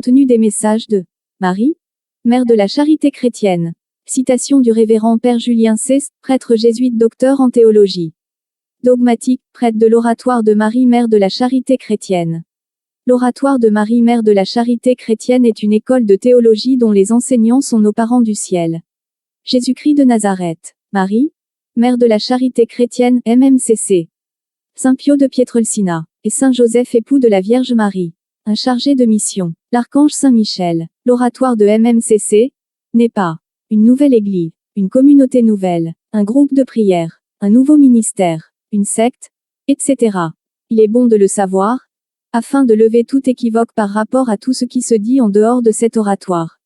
Contenu des messages de Marie, mère de la charité chrétienne. Citation du révérend Père Julien Cest, prêtre jésuite docteur en théologie. Dogmatique, prêtre de l'oratoire de Marie, mère de la charité chrétienne. L'oratoire de Marie, mère de la charité chrétienne est une école de théologie dont les enseignants sont nos parents du ciel. Jésus-Christ de Nazareth. Marie, mère de la charité chrétienne, MMCC. Saint Pio de Pietrelcina, et Saint Joseph, époux de la Vierge Marie. Un chargé de mission, l'archange Saint Michel. L'oratoire de MMCC n'est pas une nouvelle église, une communauté nouvelle, un groupe de prière, un nouveau ministère, une secte, etc. Il est bon de le savoir, afin de lever tout équivoque par rapport à tout ce qui se dit en dehors de cet oratoire.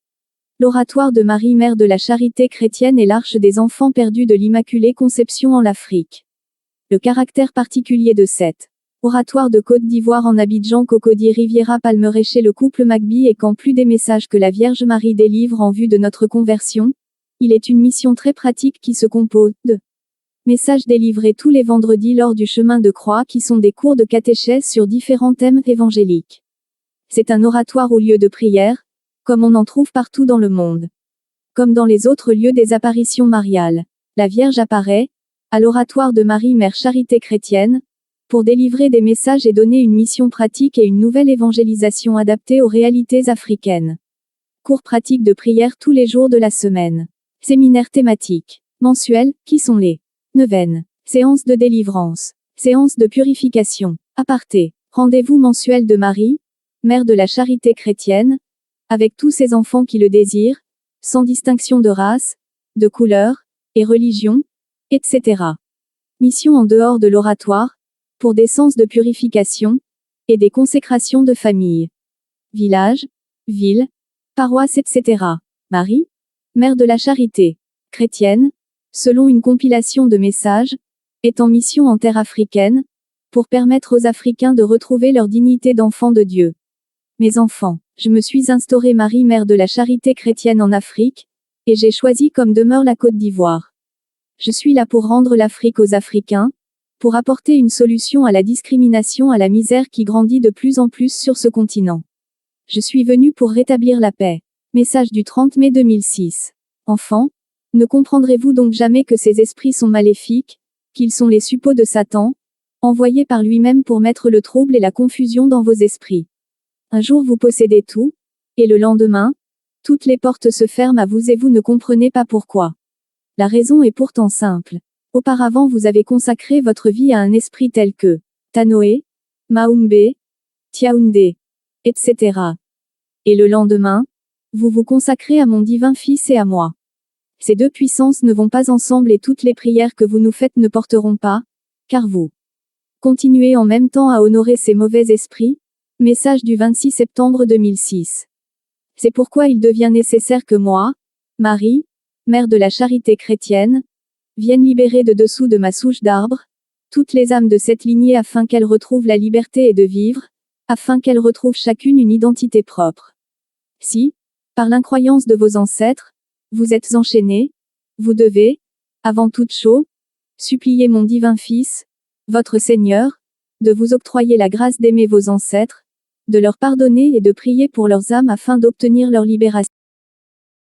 L'oratoire de Marie, mère de la charité chrétienne, est l'arche des enfants perdus de l'Immaculée Conception en Afrique. Le caractère particulier de cet oratoire de Côte d'Ivoire en Abidjan, Cocody, Riviera, Palmeraie chez le couple Magby, et qu'en plus des messages que la Vierge Marie délivre en vue de notre conversion, il est une mission très pratique qui se compose de messages délivrés tous les vendredis lors du chemin de croix, qui sont des cours de catéchèse sur différents thèmes évangéliques. C'est un oratoire au lieu de prière, comme on en trouve partout dans le monde. Comme dans les autres lieux des apparitions mariales, la Vierge apparaît, à l'oratoire de Marie, mère charité chrétienne, pour délivrer des messages et donner une mission pratique et une nouvelle évangélisation adaptée aux réalités africaines. Cours pratiques de prière tous les jours de la semaine. Séminaires thématiques mensuels, qui sont les neuvaines, séances de délivrance, séances de purification, aparté, rendez-vous mensuel de Marie, mère de la charité chrétienne, avec tous ses enfants qui le désirent, sans distinction de race, de couleur, et religion, etc. Mission en dehors de l'oratoire, pour des sens de purification, et des consécrations de famille. Village, ville, paroisse, etc. Marie, mère de la charité chrétienne, selon une compilation de messages, est en mission en terre africaine, pour permettre aux Africains de retrouver leur dignité d'enfants de Dieu. Mes enfants, je me suis instaurée Marie, mère de la charité chrétienne en Afrique, et j'ai choisi comme demeure la Côte d'Ivoire. Je suis là pour rendre l'Afrique aux Africains, pour apporter une solution à la discrimination, à la misère qui grandit de plus en plus sur ce continent. Je suis venu pour rétablir la paix. Message du 30 mai 2006. Enfants, ne comprendrez-vous donc jamais que ces esprits sont maléfiques, qu'ils sont les suppôts de Satan, envoyés par lui-même pour mettre le trouble et la confusion dans vos esprits. Un jour vous possédez tout, et le lendemain, toutes les portes se ferment à vous et vous ne comprenez pas pourquoi. La raison est pourtant simple. Auparavant vous avez consacré votre vie à un esprit tel que Tanoé, Maoumbe, Tiaoundé, etc. Et le lendemain, vous vous consacrez à mon divin Fils et à moi. Ces deux puissances ne vont pas ensemble et toutes les prières que vous nous faites ne porteront pas, car vous continuez en même temps à honorer ces mauvais esprits. Message du 26 septembre 2006. C'est pourquoi il devient nécessaire que moi, Marie, mère de la charité chrétienne, vienne libérer de dessous de ma souche d'arbre toutes les âmes de cette lignée afin qu'elles retrouvent la liberté et de vivre, afin qu'elles retrouvent chacune une identité propre. Si, par l'incroyance de vos ancêtres, vous êtes enchaînés, vous devez, avant toute chose, supplier mon divin Fils, votre Seigneur, de vous octroyer la grâce d'aimer vos ancêtres, de leur pardonner et de prier pour leurs âmes afin d'obtenir leur libération.